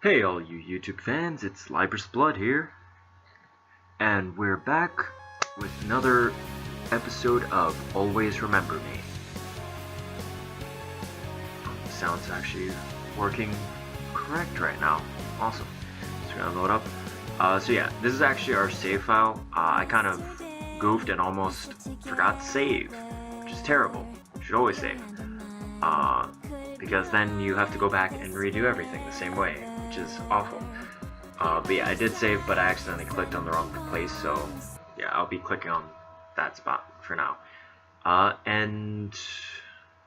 Hey all you YouTube fans, it's Librous Blood here, and we're back with another episode of Always Remember Me. The sound's actually working correct right now. Awesome. So we're gonna load up. So yeah, this is actually our save file. I kind of goofed and almost forgot to save, which is terrible. You should always save. Because then you have to go back and redo everything the same way, which is awful. But yeah, I did save, but I accidentally clicked on the wrong place, so yeah, I'll be clicking on that spot for now. And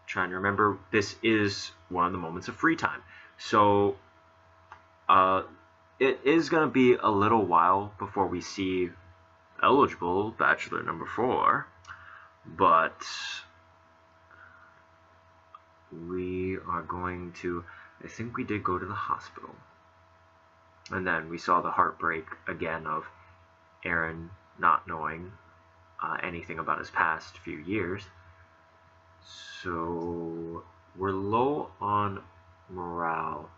trying to remember, this is one of the moments of free time. So it is going to be a little while before we see eligible bachelor number 4, but we are going to, I think we did go to the hospital. And then we saw the heartbreak again of Aaron not knowing anything about his past few years. So we're low on morale,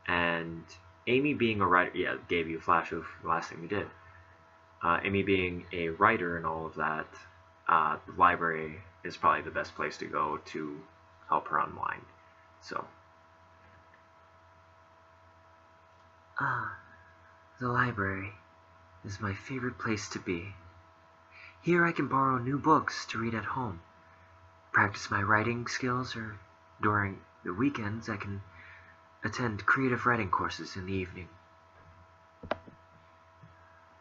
and Amy being a writer, yeah, gave you a flash of the last thing we did. Amy being a writer and all of that, the library is probably the best place to go to help her unwind. So. The library is my favorite place to be. Here I can borrow new books to read at home, practice my writing skills, or during the weekends I can attend creative writing courses in the evening.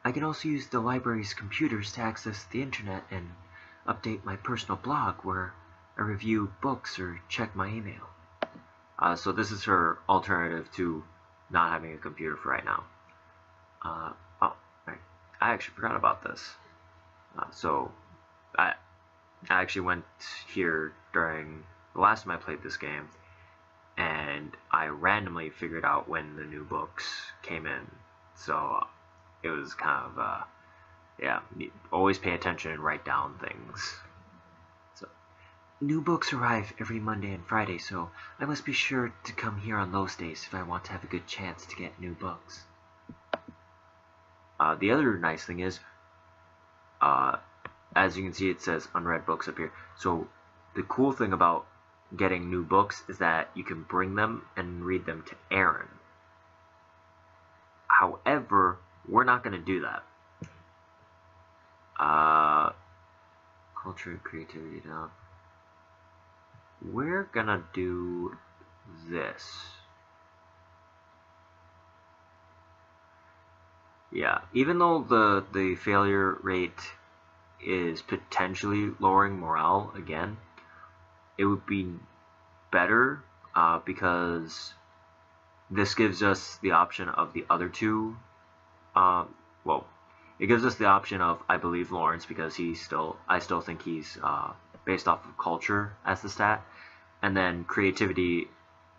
I can also use the library's computers to access the internet and update my personal blog where I review books or check my email. So this is her alternative to not having a computer for right now. I actually forgot about this. So I actually went here during the last time I played this game, and I randomly figured out when the new books came in. So it was kind of, yeah, always pay attention and write down things. So new books arrive every Monday and Friday, so I must be sure to come here on those days if I want to have a good chance to get new books. The other nice thing is, as you can see, it says unread books up here. So the cool thing about getting new books is that you can bring them and read them to Aaron. However, we're not going to do that. Culture and creativity down. We're going to do this. Yeah, even though the failure rate is potentially lowering morale again, it would be better because this gives us the option of the other two. Well, it gives us the option of, I believe, Lawrence, because I still think he's based off of culture as the stat, and then creativity,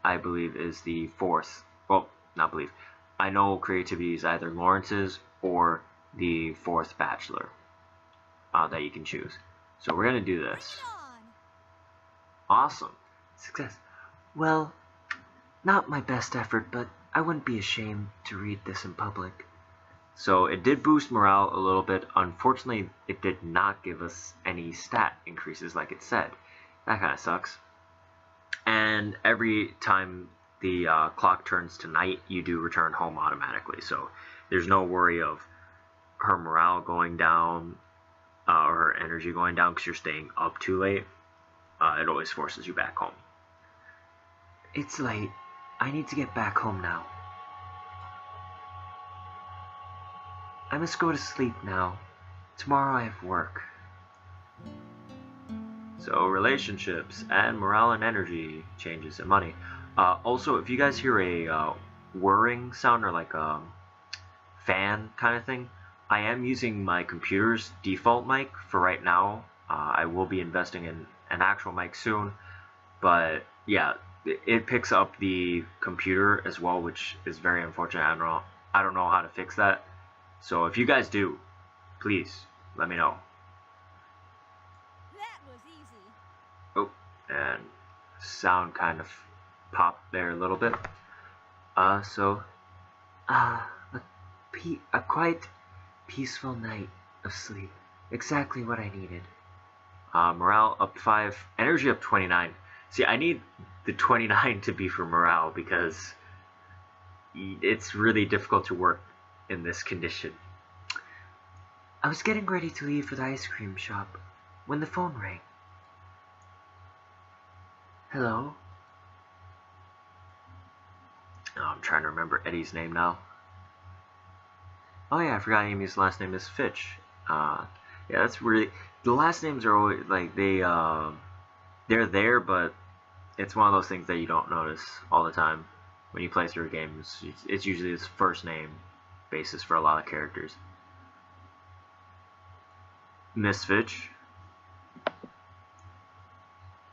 I believe, is the fourth. Well, not believe. I know creativity is either Lawrence's or the fourth bachelor that you can choose. So we're going to do this. Awesome. Success. Well, not my best effort, but I wouldn't be ashamed to read this in public. So it did boost morale a little bit. Unfortunately, it did not give us any stat increases like it said. That kind of sucks. And every time the clock turns to night, you do return home automatically. So there's no worry of her morale going down or her energy going down because you're staying up too late. It always forces you back home. It's late. I need to get back home now. I must go to sleep now. Tomorrow I have work. So relationships and morale and energy changes and money. Also, if you guys hear a whirring sound or like a fan kind of thing, I am using my computer's default mic for right now. I will be investing in an actual mic soon, but yeah, it picks up the computer as well, which is very unfortunate. I don't know how to fix that. So if you guys do, please let me know. That was easy. Oh, and sound kind of popped there a little bit. So A, a quite peaceful night of sleep. Exactly what I needed. Morale up 5, energy up 29. See, I need the 29 to be for morale because it's really difficult to work in this condition. I was getting ready to leave for the ice cream shop when the phone rang. Hello? Oh, I'm trying to remember Eddie's name now. Oh yeah, I forgot Amy's last name is Fitch. Yeah, that's really, the last names are always like they're there, but it's one of those things that you don't notice all the time when you play through games. It's usually his first name basis for a lot of characters. Miss Fitch.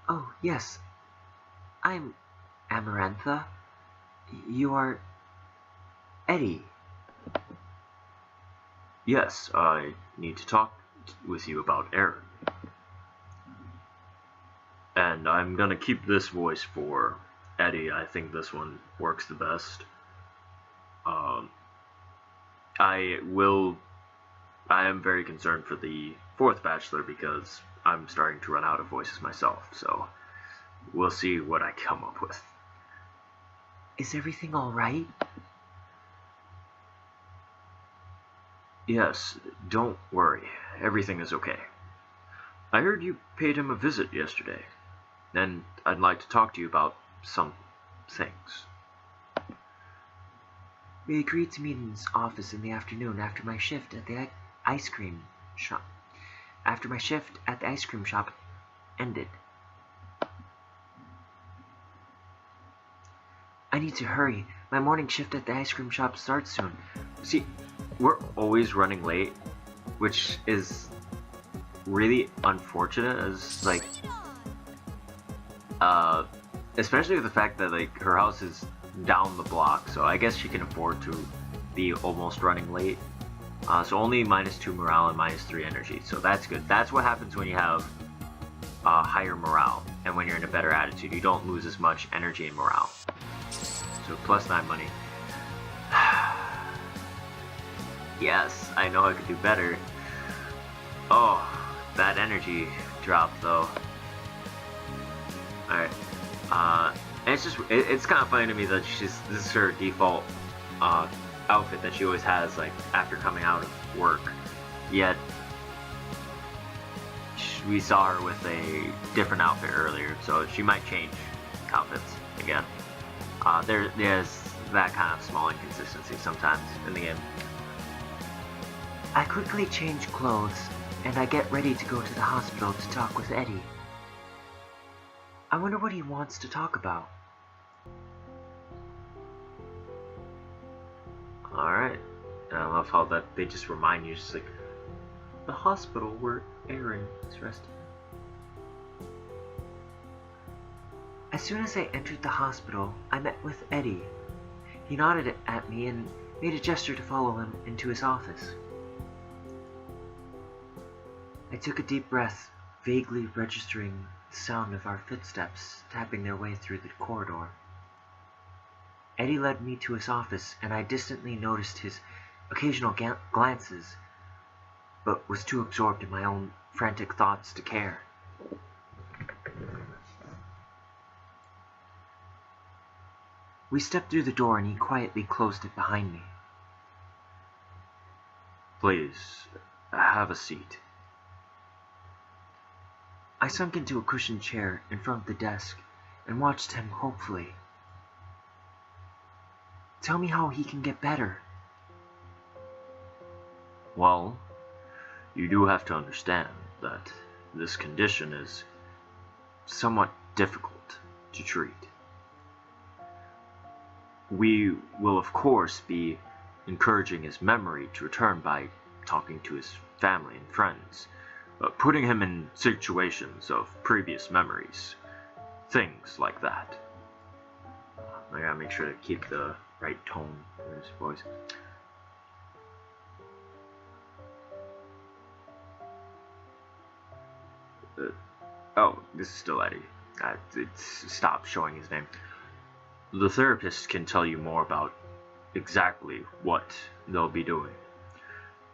Oh, yes. I'm Amarantha. You are Eddie. Yes, I need to talk with you about Aaron. And I'm gonna keep this voice for Eddie. I think this one works the best. I am very concerned for the fourth bachelor because I'm starting to run out of voices myself, so we'll see what I come up with. Is everything alright? Yes, don't worry. Everything is okay. I heard you paid him a visit yesterday, and I'd like to talk to you about some things. We agreed to meet in his office in the afternoon after my shift at the ice cream shop. After my shift at the ice cream shop ended. I need to hurry. My morning shift at the ice cream shop starts soon. See, we're always running late, which is really unfortunate, as like especially with the fact that like her house is down the block, so I guess she can afford to be almost running late. So only -2 morale and -3 energy, so that's good. That's what happens when you have higher morale, and when you're in a better attitude, you don't lose as much energy and morale. So +9 money. Yes, I know I could do better. Oh, that energy drop though. Alright. And it's kind of funny to me that this is her default outfit that she always has, like, after coming out of work. Yet, we saw her with a different outfit earlier, so she might change outfits again. There's that kind of small inconsistency sometimes in the game. I quickly change clothes, and I get ready to go to the hospital to talk with Eddie. I wonder what he wants to talk about. Alright. I love how that they just remind you, just like, the hospital where Aaron is resting. As soon as I entered the hospital, I met with Eddie. He nodded at me and made a gesture to follow him into his office. I took a deep breath, vaguely registering the sound of our footsteps tapping their way through the corridor. Eddie led me to his office, and I distantly noticed his occasional glances, but was too absorbed in my own frantic thoughts to care. We stepped through the door, and he quietly closed it behind me. Please, have a seat. I sunk into a cushioned chair in front of the desk and watched him hopefully. Tell me how he can get better. Well, you do have to understand that this condition is somewhat difficult to treat. We will, of course, be encouraging his memory to return by talking to his family and friends, putting him in situations of previous memories, things like that. I gotta make sure to keep the right tone in his voice. Oh, this is still Eddie. It's stopped showing his name. The therapist can tell you more about exactly what they'll be doing.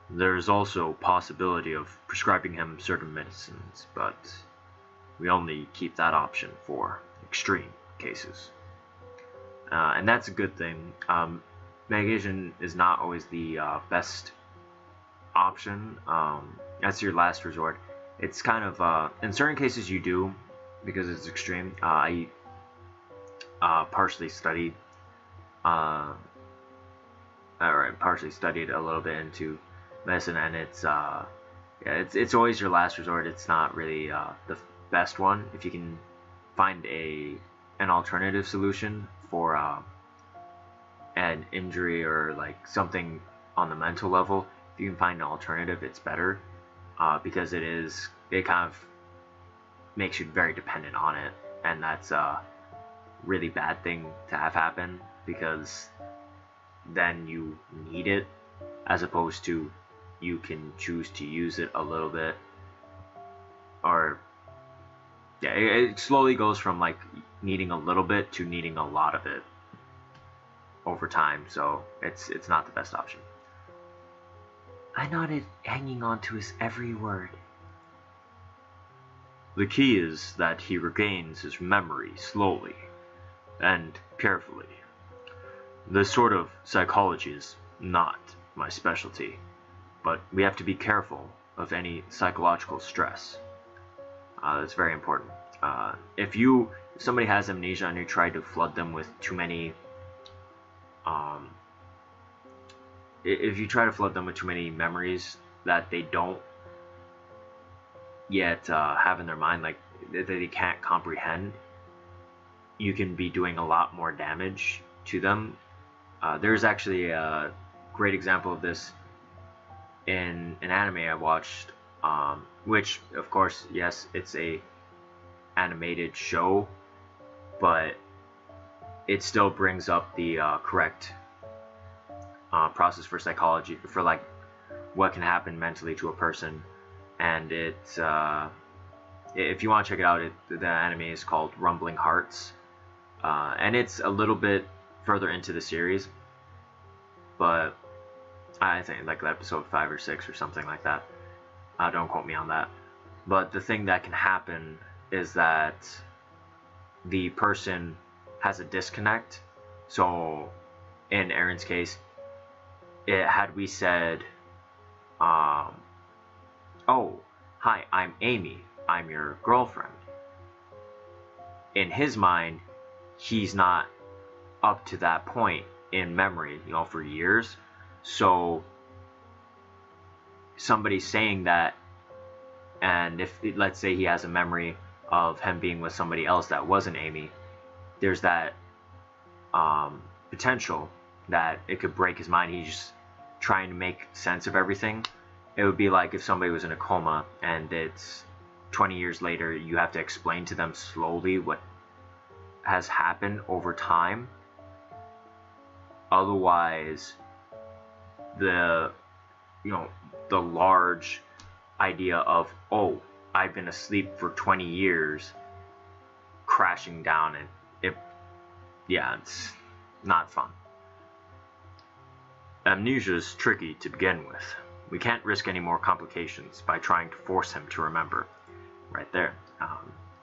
There's also possibility of prescribing him certain medicines, but we only keep that option for extreme cases. And that's a good thing. Medication is not always the best option. That's your last resort. It's kind of, in certain cases you do, because it's extreme. I partially studied, partially studied a little bit into medicine, and it's always your last resort. It's not really the best one. If you can find an alternative solution for an injury or like something on the mental level, if you can find an alternative, it's better, because it kind of makes you very dependent on it, and that's a really bad thing to have happen, because then you need it, as opposed to you can choose to use it a little bit. Or yeah, it slowly goes from like needing a little bit to needing a lot of it over time, so it's not the best option. I nodded, hanging on to his every word. The key is that he regains his memory slowly and carefully. This sort of psychology is not my specialty, but we have to be careful of any psychological stress. That's very important. If somebody has amnesia and you try to flood them with too many, if you try to flood them with too many memories that they don't yet have in their mind, like that they can't comprehend, you can be doing a lot more damage to them. There's actually a great example of this in an anime I watched, which of course, yes, it's a animated show, but it still brings up the correct process for psychology, for like what can happen mentally to a person. And if you want to check it out, the anime is called Rumbling Hearts, and it's a little bit further into the series, but I think like episode 5 or 6 or something like that. Don't quote me on that. But the thing that can happen is that the person has a disconnect. So in Aaron's case, had we said, oh, hi, I'm Amy, I'm your girlfriend. In his mind, he's not up to that point in memory, for years. So somebody saying that, and if let's say he has a memory of him being with somebody else that wasn't Amy, there's that potential that it could break his mind. He's just trying to make sense of everything. It would be like if somebody was in a coma and it's 20 years later, you have to explain to them slowly what has happened over time. Otherwise, the large idea of, oh, I've been asleep for 20 years crashing down, and it's not fun. Amnesia is tricky to begin with. We can't risk any more complications by trying to force him to remember. Right there.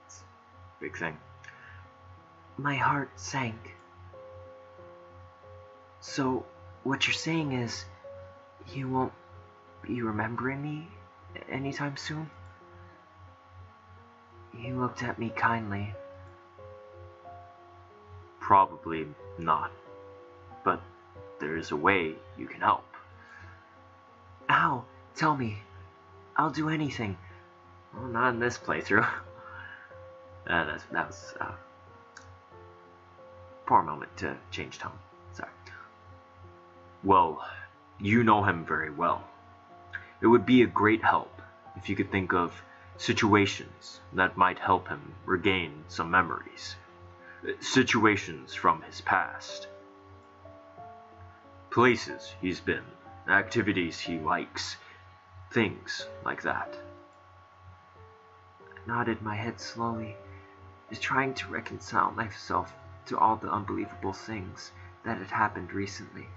It's a big thing. My heart sank. So, what you're saying is, you won't be remembering me anytime soon? He looked at me kindly. Probably not. But there is a way you can help. Ow, tell me. I'll do anything. Well, not in this playthrough. That was a poor moment to change tone. Sorry. Well, you know him very well. It would be a great help if you could think of situations that might help him regain some memories. Situations from his past. Places he's been, activities he likes, things like that. I nodded my head slowly, just trying to reconcile myself to all the unbelievable things that had happened recently.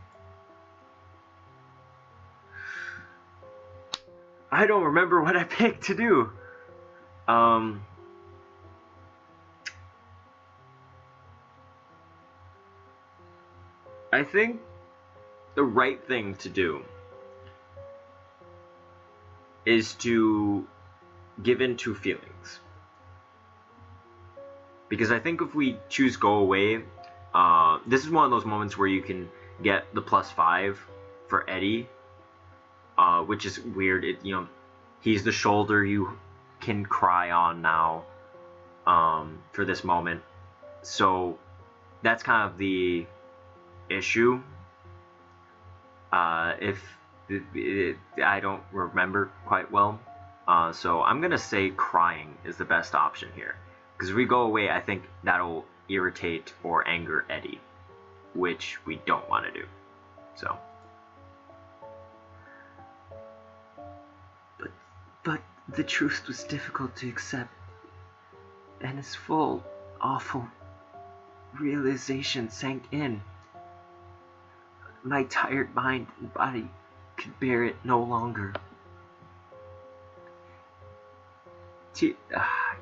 I don't remember what I picked to do. I think the right thing to do is to give in to feelings. Because I think if we choose go away, this is one of those moments where you can get the +5 for Eddie, which is weird. He's the shoulder you can cry on now for this moment. So that's kind of the issue. If I don't remember quite well, so I'm gonna say crying is the best option here. Because if we go away, I think that'll irritate or anger Eddie, which we don't want to do. So. But the truth was difficult to accept, and his full, awful realization sank in. My tired mind and body could bear it no longer. I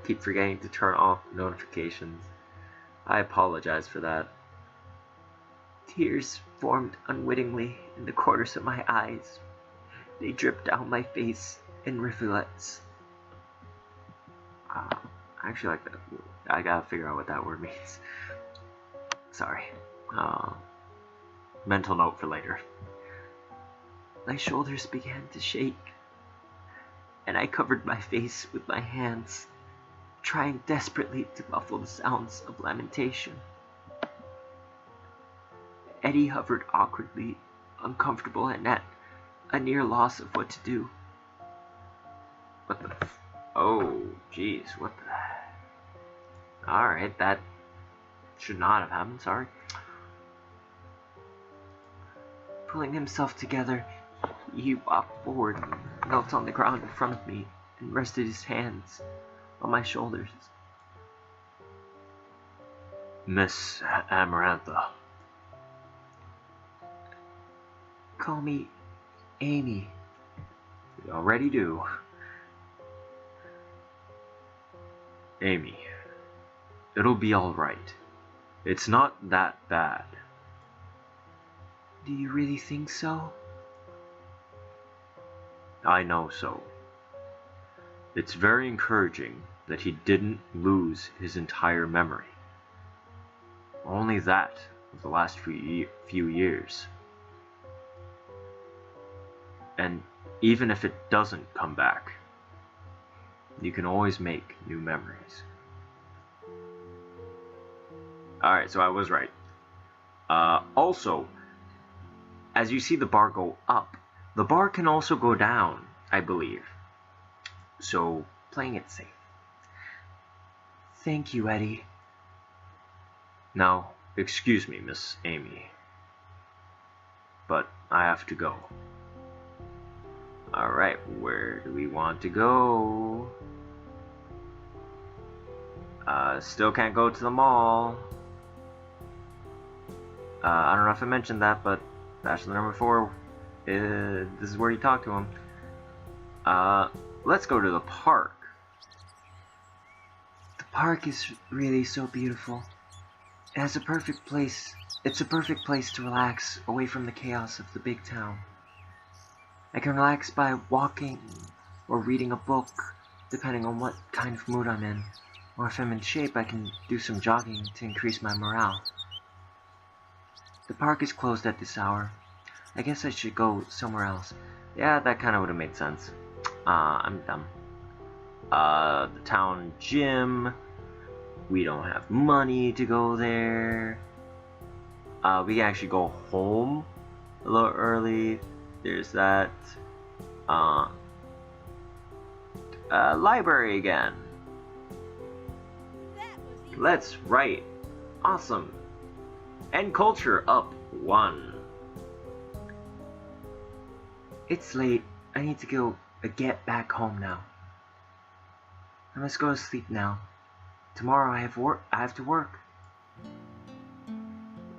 keep forgetting to turn off notifications. I apologize for that. Tears formed unwittingly in the corners of my eyes. They dripped down my face in rivulets. I actually like that. I gotta figure out what that word means. Sorry. Mental note for later. My shoulders began to shake, and I covered my face with my hands, trying desperately to muffle the sounds of lamentation. Eddie hovered awkwardly, uncomfortable and at a near loss of what to do. What the oh, jeez, what the... Alright, that should not have happened, sorry. Pulling himself together, he walked forward, knelt on the ground in front of me, and rested his hands on my shoulders. Miss Amarantha. Call me Amy. You already do. Amy, it'll be alright. It's not that bad. Do you really think so? I know so. It's very encouraging that he didn't lose his entire memory. Only that of the last few years. And even if it doesn't come back, you can always make new memories. Alright, so I was right. Also, as you see the bar go up, the bar can also go down, I believe. So, playing it safe. Thank you, Eddie. Now, excuse me, Miss Amy, but I have to go. Alright, where do we want to go? Still can't go to the mall. I don't know if I mentioned that, but Bachelor number 4, this is where you talk to him. Let's go to the park. The park is really so beautiful. It has a perfect place. It's a perfect place to relax away from the chaos of the big town. I can relax by walking or reading a book, depending on what kind of mood I'm in. Or if I'm in shape, I can do some jogging to increase my morale. The park is closed at this hour. I guess I should go somewhere else. Yeah, that kind of would have made sense. I'm dumb. The town gym. We don't have money to go there. We can actually go home a little early. There's that. Library again. Let's write. Awesome. And culture up 1. It's late. I need to go get back home now. I must go to sleep now. Tomorrow I have to work.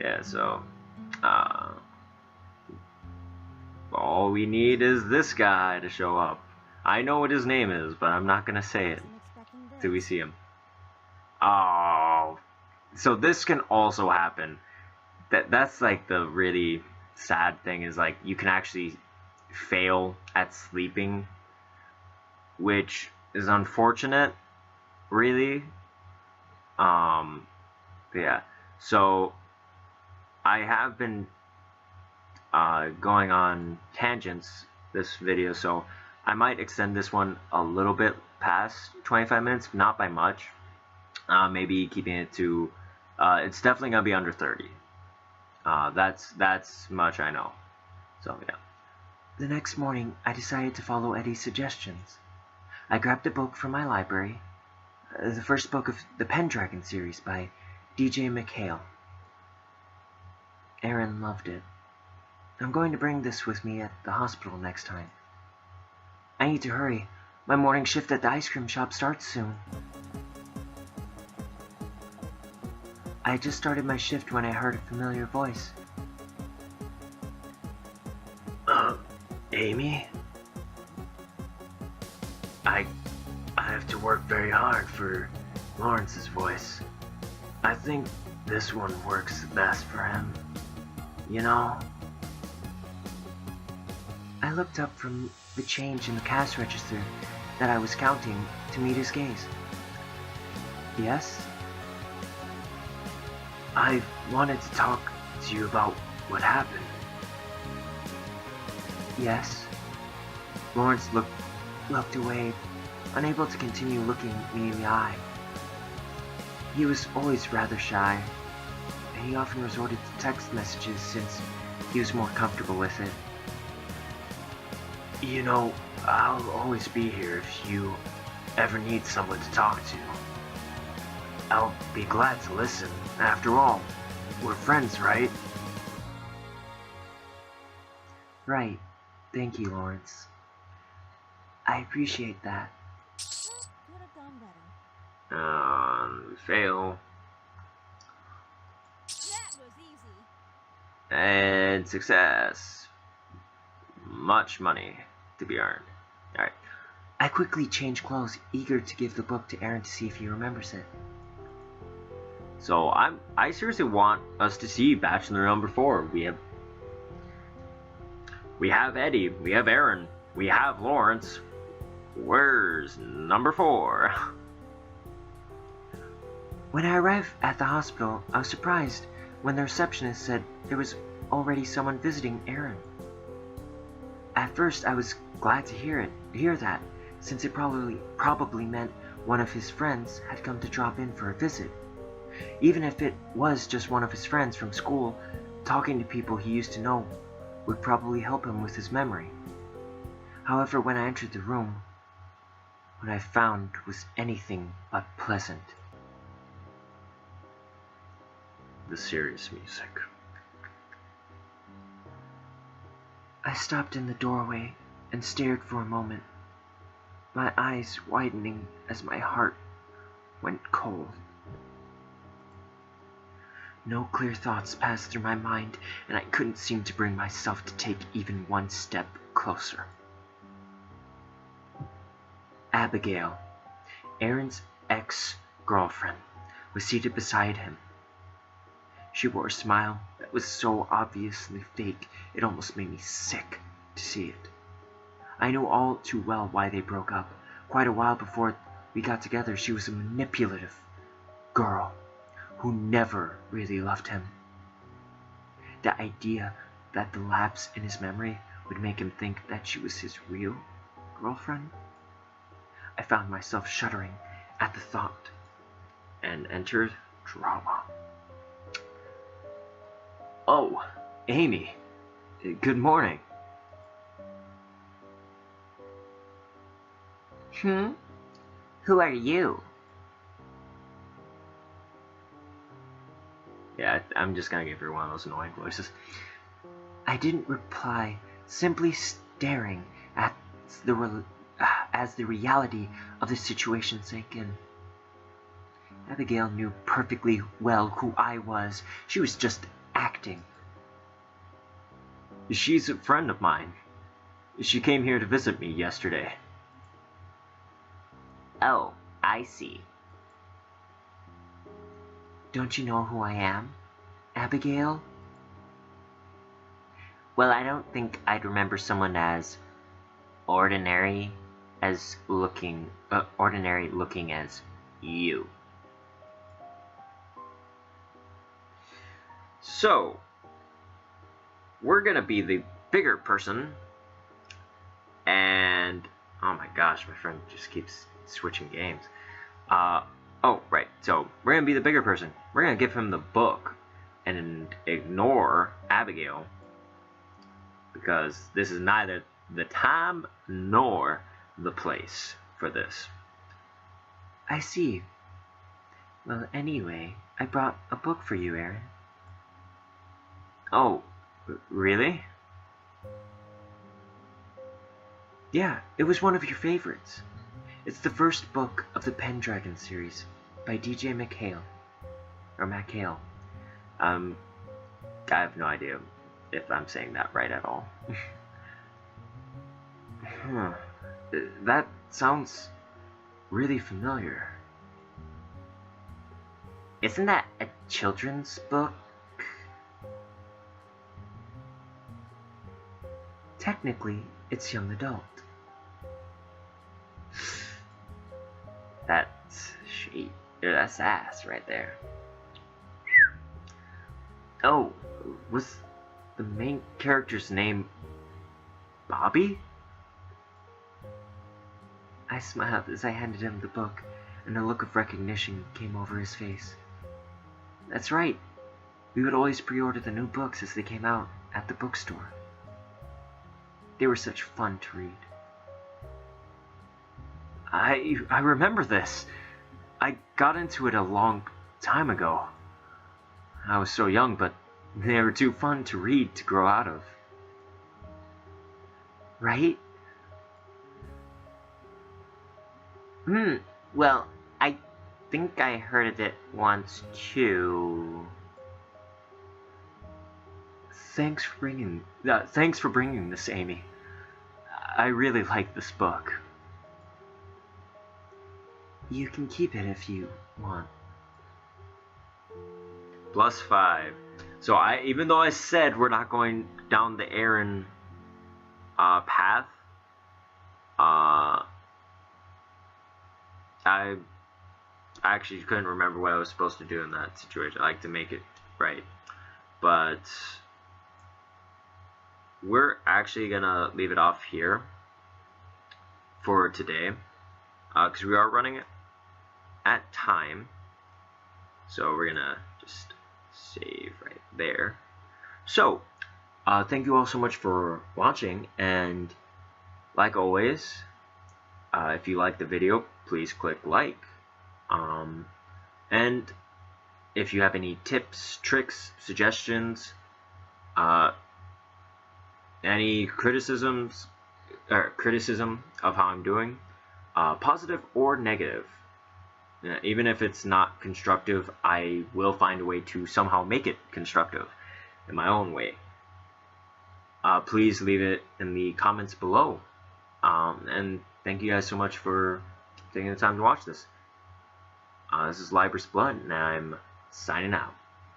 Yeah, so all we need is this guy to show up. I know what his name is, but I'm not gonna say it Wasn't expecting till we this. see him. Oh, so this can also happen. That's like the really sad thing is like you can actually fail at sleeping, which is unfortunate, really. Um, yeah. So I have been going on tangents this video, so I might extend this one a little bit past 25 minutes, not by much. Maybe keeping it to, it's definitely gonna be under 30. That's much I know. So yeah. The next morning, I decided to follow Eddie's suggestions. I grabbed a book from my library, the first book of the Pendragon series by D.J. McHale. Aaron loved it. I'm going to bring this with me at the hospital next time. I need to hurry. My morning shift at the ice cream shop starts soon. I had just started my shift when I heard a familiar voice. Amy? I have to work very hard for Lawrence's voice. I think this one works the best for him. You know? I looked up from the change in the cash register that I was counting to meet his gaze. Yes? I wanted to talk to you about what happened. Yes? Lawrence looked away, unable to continue looking me in the eye. He was always rather shy, and he often resorted to text messages since he was more comfortable with it. You know, I'll always be here if you ever need someone to talk to. I'll be glad to listen. After all, we're friends, right? Right. Thank you, Lawrence. I appreciate that. Could have done better. Fail. That was easy. And success. Much money to be earned. Alright. I quickly changed clothes, eager to give the book to Aaron to see if he remembers it. So I seriously want us to see Bachelor number 4. We have Eddie, we have Aaron, we have Lawrence. Where's number 4? When I arrived at the hospital, I was surprised when the receptionist said there was already someone visiting Aaron. At first, I was glad to hear that, since it probably meant one of his friends had come to drop in for a visit. Even if it was just one of his friends from school, talking to people he used to know would probably help him with his memory. However, when I entered the room, what I found was anything but pleasant. The serious music. I stopped in the doorway and stared for a moment, my eyes widening as my heart went cold. No clear thoughts passed through my mind, and I couldn't seem to bring myself to take even one step closer. Abigail, Aaron's ex-girlfriend, was seated beside him. She wore a smile that was so obviously fake it almost made me sick to see it. I knew all too well why they broke up. Quite a while before we got together, she was a manipulative girl who never really loved him. The idea that the lapse in his memory would make him think that she was his real girlfriend? I found myself shuddering at the thought. And entered drama. Oh, Amy. Good morning. Who are you? Yeah, I'm just gonna give her one of those annoying voices. I didn't reply, simply staring at as the reality of the situation sank in. Abigail knew perfectly well who I was. She was just acting. She's a friend of mine. She came here to visit me yesterday. Oh, I see. Don't you know who I am, Abigail? Well, I don't think I'd remember someone as ordinary looking as you. So, we're gonna be the bigger person, and oh my gosh, my friend just keeps switching games. Oh, right, so we're gonna be the bigger person. We're gonna give him the book and ignore Abigail, because this is neither the time nor the place for this. I see. Well, anyway, I brought a book for you, Aaron. Oh, really? Yeah, it was one of your favorites. It's the first book of the Pendragon series by DJ McHale. Or McHale. I have no idea if I'm saying that right at all. That sounds really familiar. Isn't that a children's book? Technically, it's young adult. That's ass right there. Oh, was the main character's name Bobby? I smiled as I handed him the book, and a look of recognition came over his face. That's right. We would always pre-order the new books as they came out at the bookstore. They were such fun to read. I remember this. I got into it a long time ago. I was so young, but they were too fun to read to grow out of. Right? Well, I think I heard it once too. Thanks for bringing this, Amy. I really like this book. You can keep it if you want. +5. So even though I said we're not going down the Aaron path, I actually couldn't remember what I was supposed to do in that situation. I like to make it right, but we're actually gonna leave it off here for today, because we are running at time. So we're gonna just save right there. So thank you all so much for watching, and like always, if you like the video, please click like, and if you have any tips, tricks, suggestions, any criticism of how I'm doing, positive or negative, even if it's not constructive, I will find a way to somehow make it constructive in my own way. Please leave it in the comments below, and thank you guys so much for taking the time to watch this. This is Libris Blood, and I'm signing out.